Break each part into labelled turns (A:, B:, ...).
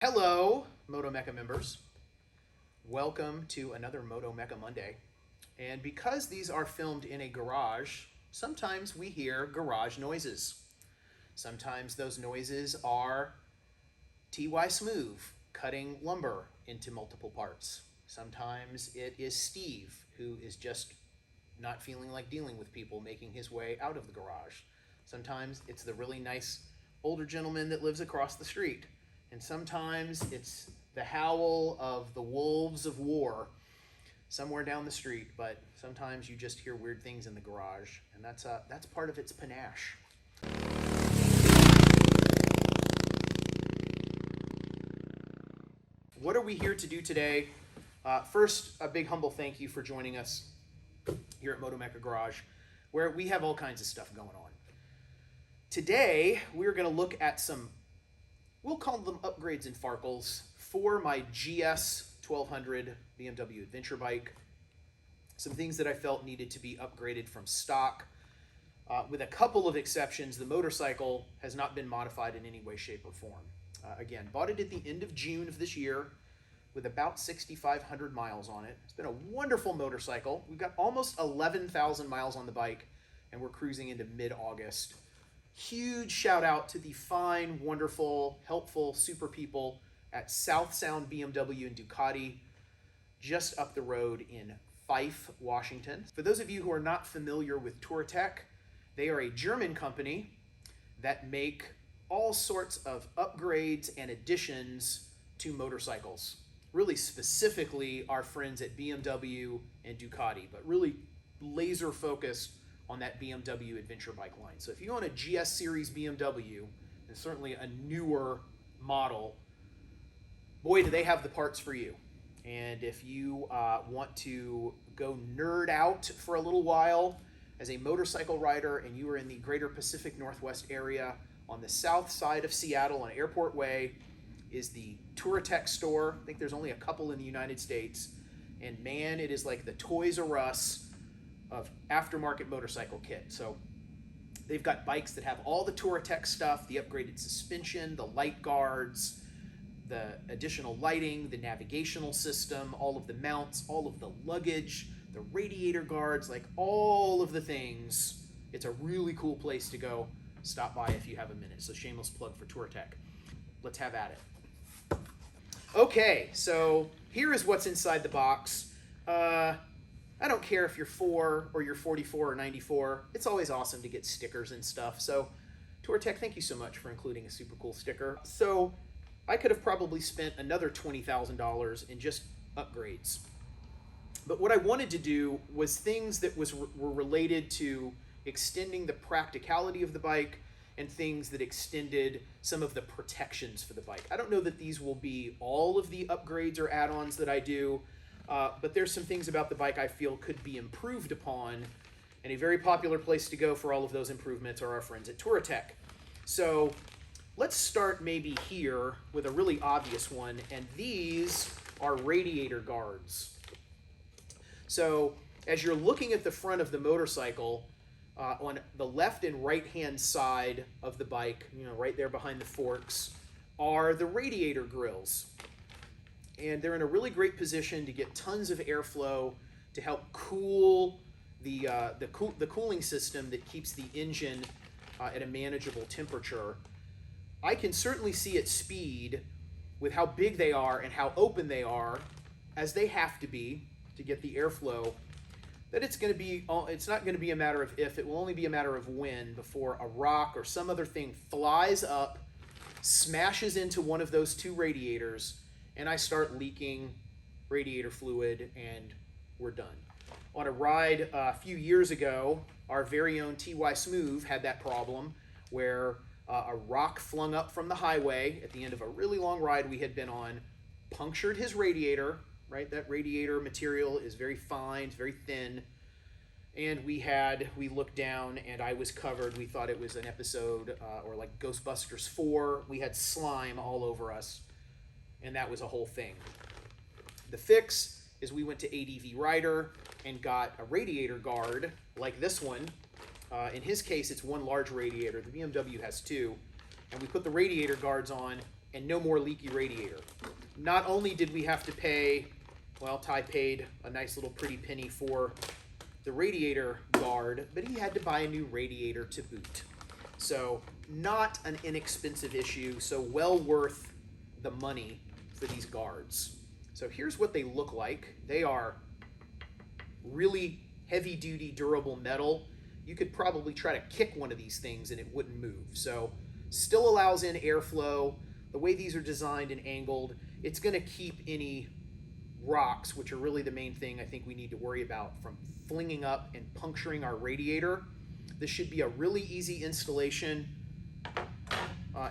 A: Hello, Moto-Mecca members. Welcome to another Moto-Mecca Monday. And because these are filmed in a garage, sometimes we hear garage noises. Sometimes those noises are TY Smooth cutting lumber into multiple parts. Sometimes it is Steve, who is just not feeling like dealing with people, making his way out of the garage. Sometimes it's the really nice older gentleman that lives across the street. And sometimes it's the howl of the wolves of war somewhere down the street, but sometimes you just hear weird things in the garage, and that's part of its panache. What are we here to do today? First, a big humble thank you for joining us here at Moto-Mecca Garage, where we have all kinds of stuff going on. Today, we're going to look at some, we'll call them upgrades and farkles for my GS 1200 BMW Adventure bike. Some things that I felt needed to be upgraded from stock. With a couple of exceptions, the motorcycle has not been modified in any way, shape, or form. Again, bought it at the end of June of this year with about 6,500 miles on it. It's been a wonderful motorcycle. We've got almost 11,000 miles on the bike, and we're cruising into mid-August. Huge shout out to the fine, wonderful, helpful, super people at South Sound BMW and Ducati, just up the road in Fife, Washington. For those of you who are not familiar with Touratech, they are a German company that make all sorts of upgrades and additions to motorcycles. Really specifically our friends at BMW and Ducati, but really laser focused on that BMW adventure bike line. So if you own a GS series BMW, and certainly a newer model, boy, do they have the parts for you. And if you want to go nerd out for a little while as a motorcycle rider and you are in the greater Pacific Northwest area, on the south side of Seattle on Airport Way is the Touratech store. I think there's only a couple in the United States. And man, it is like the Toys R Us of aftermarket motorcycle kit. So they've got bikes that have all the Touratech stuff, the upgraded suspension, the light guards, the additional lighting, the navigational system, all of the mounts, all of the luggage, the radiator guards, like all of the things. It's a really cool place to go. Stop by if you have a minute. So shameless plug for Touratech. Let's have at it. Okay, so here is what's inside the box. I don't care if you're 4 or you're 44 or 94. It's always awesome to get stickers and stuff. So Touratech, thank you so much for including a super cool sticker. So I could have probably spent another $20,000 in just upgrades. But what I wanted to do was things that were related to extending the practicality of the bike and things that extended some of the protections for the bike. I don't know that these will be all of the upgrades or add-ons that I do, but there's some things about the bike I feel could be improved upon, and a very popular place to go for all of those improvements are our friends at Touratech. So let's start maybe here with a really obvious one, and these are radiator guards. So as you're looking at the front of the motorcycle, on the left and right hand side of the bike, right there behind the forks, are the radiator grills. And they're in a really great position to get tons of airflow to help cool the cooling system that keeps the engine at a manageable temperature. I can certainly see at speed, with how big they are and how open they are, as they have to be to get the airflow, that it's not going to be a matter of if, it will only be a matter of when before a rock or some other thing flies up, smashes into one of those two radiators, and I start leaking radiator fluid, and we're done. On a ride a few years ago, our very own TY Smooth had that problem where a rock flung up from the highway at the end of a really long ride we had been on, punctured his radiator, right? That radiator material is very fine, it's very thin. And we looked down and I was covered. We thought it was an episode or like Ghostbusters 4. We had slime all over us, and that was a whole thing. The fix is we went to ADV Rider and got a radiator guard like this one. In his case, it's one large radiator. The BMW has two. And we put the radiator guards on, and no more leaky radiator. Not only did we have to pay, well, Ty paid a nice little pretty penny for the radiator guard, but he had to buy a new radiator to boot. So not an inexpensive issue, so well worth the money for these guards. So here's what they look like. They are really heavy-duty, durable metal. You could probably try to kick one of these things and it wouldn't move. So still allows in airflow. The way these are designed and angled, it's going to keep any rocks, which are really the main thing I think we need to worry about, from flinging up and puncturing our radiator. This should be a really easy installation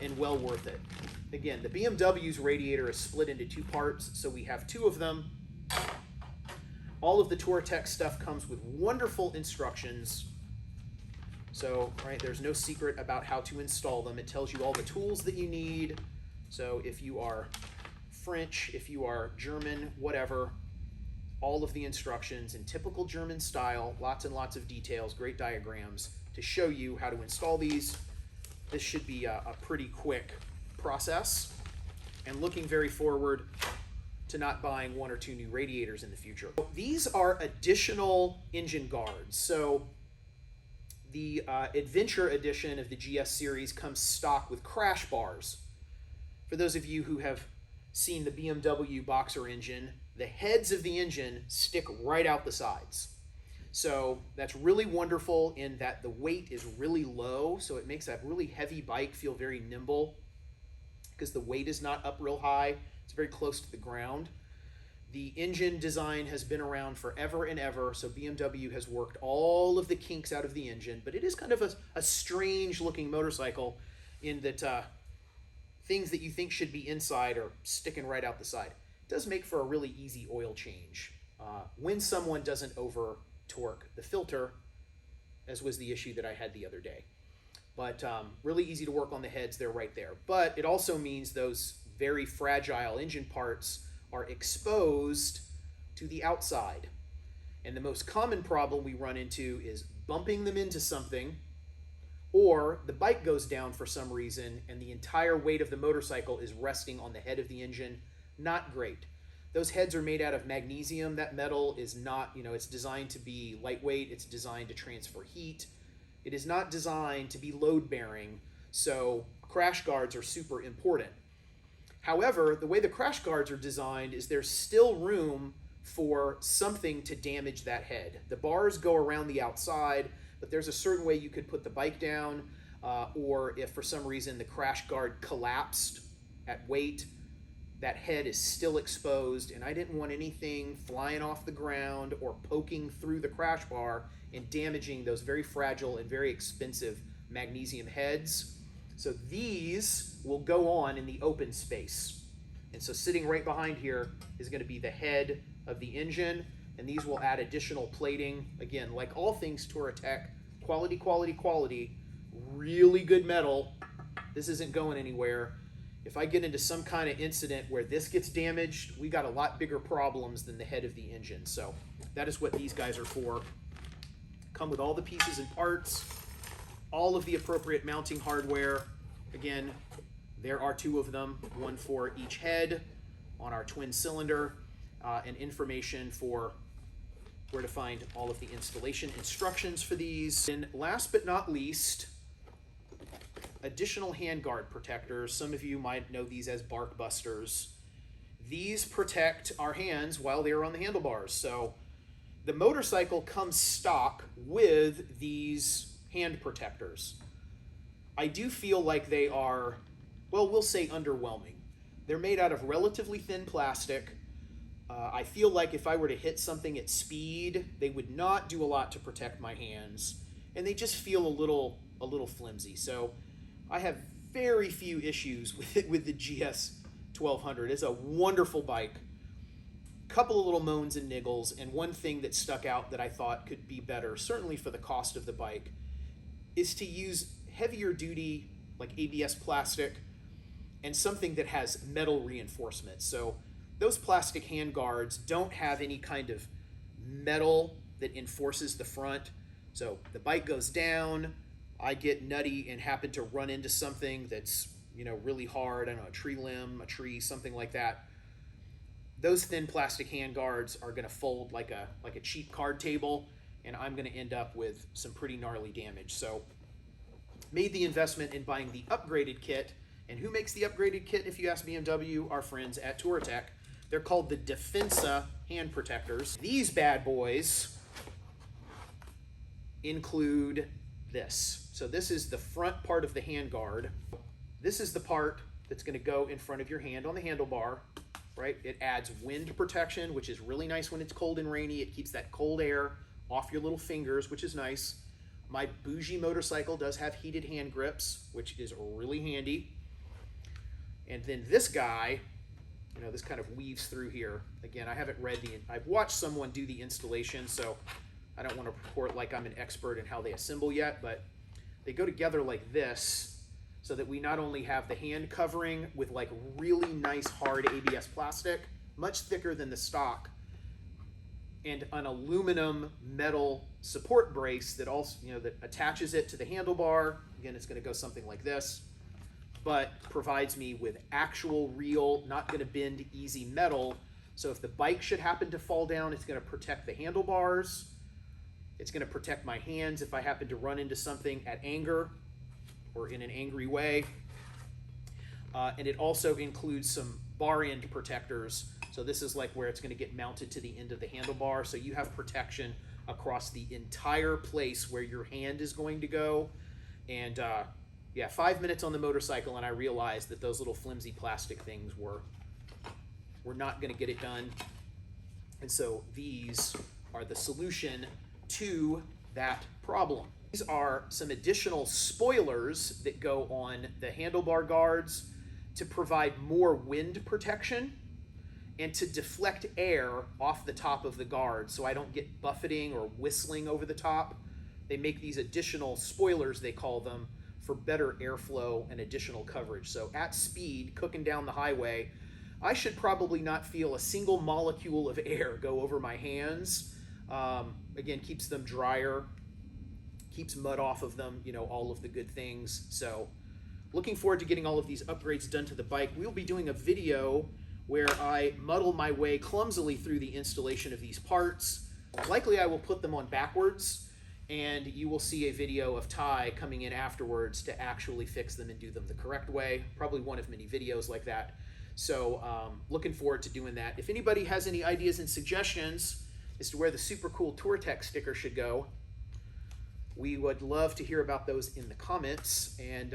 A: and well worth it. Again, the BMW's radiator is split into two parts, so we have two of them. All of the Touratech stuff comes with wonderful instructions. So, right, there's no secret about how to install them. It tells you all the tools that you need. So if you are French, if you are German, whatever, all of the instructions in typical German style, lots and lots of details, great diagrams to show you how to install these. This should be a pretty quick process, and looking very forward to not buying one or two new radiators in the future. These are additional engine guards. So the Adventure edition of the GS series comes stock with crash bars. For those of you who have seen the BMW Boxer engine, the heads of the engine stick right out the sides. So that's really wonderful in that the weight is really low, so it makes that really heavy bike feel very nimble because the weight is not up real high. It's very close to the ground. The engine design has been around forever and ever, so BMW has worked all of the kinks out of the engine, but it is kind of a strange looking motorcycle in that things that you think should be inside are sticking right out the side. It does make for a really easy oil change when someone doesn't over torque the filter, as was the issue that I had the other day. But really easy to work on the heads, they're right there. But it also means those very fragile engine parts are exposed to the outside. And the most common problem we run into is bumping them into something, or the bike goes down for some reason and the entire weight of the motorcycle is resting on the head of the engine. Not great. Those heads are made out of magnesium. That metal is not, it's designed to be lightweight. It's designed to transfer heat. It is not designed to be load bearing. So crash guards are super important. However, the way the crash guards are designed is there's still room for something to damage that head. The bars go around the outside, but there's a certain way you could put the bike down, or if for some reason the crash guard collapsed at weight, that head is still exposed, and I didn't want anything flying off the ground or poking through the crash bar and damaging those very fragile and very expensive magnesium heads. So these will go on in the open space. And so sitting right behind here is going to be the head of the engine, and these will add additional plating. Again, like all things Touratech, quality, quality, quality, really good metal. This isn't going anywhere. If I get into some kind of incident where this gets damaged, we got a lot bigger problems than the head of the engine. So that is what these guys are for. Come with all the pieces and parts, all of the appropriate mounting hardware. Again, there are two of them, one for each head on our twin cylinder, and information for where to find all of the installation instructions for these. And last but not least, additional handguard protectors. Some of you might know these as bark busters. These protect our hands while they are on the handlebars. So the motorcycle comes stock with these hand protectors. I do feel like they are, well, we'll say underwhelming. They're made out of relatively thin plastic. I feel like if I were to hit something at speed, they would not do a lot to protect my hands, and they just feel a little flimsy. So I have very few issues with the GS 1200. It's a wonderful bike. Couple of little moans and niggles, and one thing that stuck out that I thought could be better, certainly for the cost of the bike, is to use heavier duty, like ABS plastic, and something that has metal reinforcement. So those plastic hand guards don't have any kind of metal that enforces the front. So the bike goes down, I get nutty and happen to run into something that's really hard, I don't know, a tree limb, a tree, something like that, those thin plastic hand guards are going to fold like a cheap card table, and I'm going to end up with some pretty gnarly damage. So made the investment in buying the upgraded kit. And who makes the upgraded kit, if you ask BMW? Our friends at Touratech. They're called the Defensa hand protectors. These bad boys include this. So this is the front part of the hand guard. This is the part that's going to go in front of your hand on the handlebar, right? It adds wind protection, which is really nice when it's cold and rainy. It keeps that cold air off your little fingers, which is nice. My bougie motorcycle does have heated hand grips, which is really handy. And then this guy, this kind of weaves through here. Again, I haven't read I've watched someone do the installation, so I don't want to report like I'm an expert in how they assemble yet, but they go together like this so that we not only have the hand covering with like really nice hard ABS plastic, much thicker than the stock, and an aluminum metal support brace that also, that attaches it to the handlebar. Again, it's going to go something like this, but provides me with actual real, not going to bend easy metal. So if the bike should happen to fall down, it's going to protect the handlebars. It's going to protect my hands if I happen to run into something at anger or in an angry way. And it also includes some bar end protectors. So this is like where it's going to get mounted to the end of the handlebar. So you have protection across the entire place where your hand is going to go. And yeah, 5 minutes on the motorcycle, and I realized that those little flimsy plastic things were not going to get it done. And so these are the solution to that problem. These are some additional spoilers that go on the handlebar guards to provide more wind protection and to deflect air off the top of the guard so I don't get buffeting or whistling over the top. They make these additional spoilers, they call them, for better airflow and additional coverage. So at speed, cooking down the highway, I should probably not feel a single molecule of air go over my hands. Again, keeps them drier, keeps mud off of them, all of the good things. So looking forward to getting all of these upgrades done to the bike. We'll be doing a video where I muddle my way clumsily through the installation of these parts. Likely I will put them on backwards, and you will see a video of Ty coming in afterwards to actually fix them and do them the correct way. Probably one of many videos like that. So looking forward to doing that. If anybody has any ideas and suggestions as to where the super cool Touratech sticker should go, we would love to hear about those in the comments. And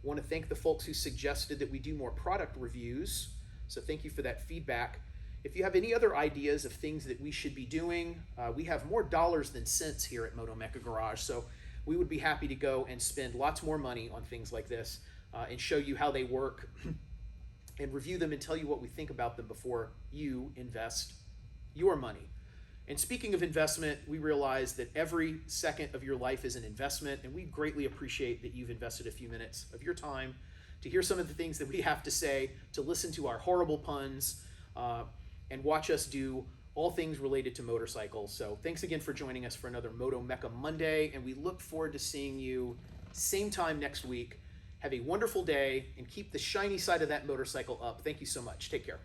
A: want to thank the folks who suggested that we do more product reviews. So thank you for that feedback. If you have any other ideas of things that we should be doing, we have more dollars than cents here at Moto-Mecca Garage, so we would be happy to go and spend lots more money on things like this and show you how they work and review them and tell you what we think about them before you invest your money. And speaking of investment, we realize that every second of your life is an investment, and we greatly appreciate that you've invested a few minutes of your time to hear some of the things that we have to say, to listen to our horrible puns, and watch us do all things related to motorcycles. So thanks again for joining us for another Moto-Mecca Monday, and we look forward to seeing you same time next week. Have a wonderful day, and keep the shiny side of that motorcycle up. Thank you so much. Take care.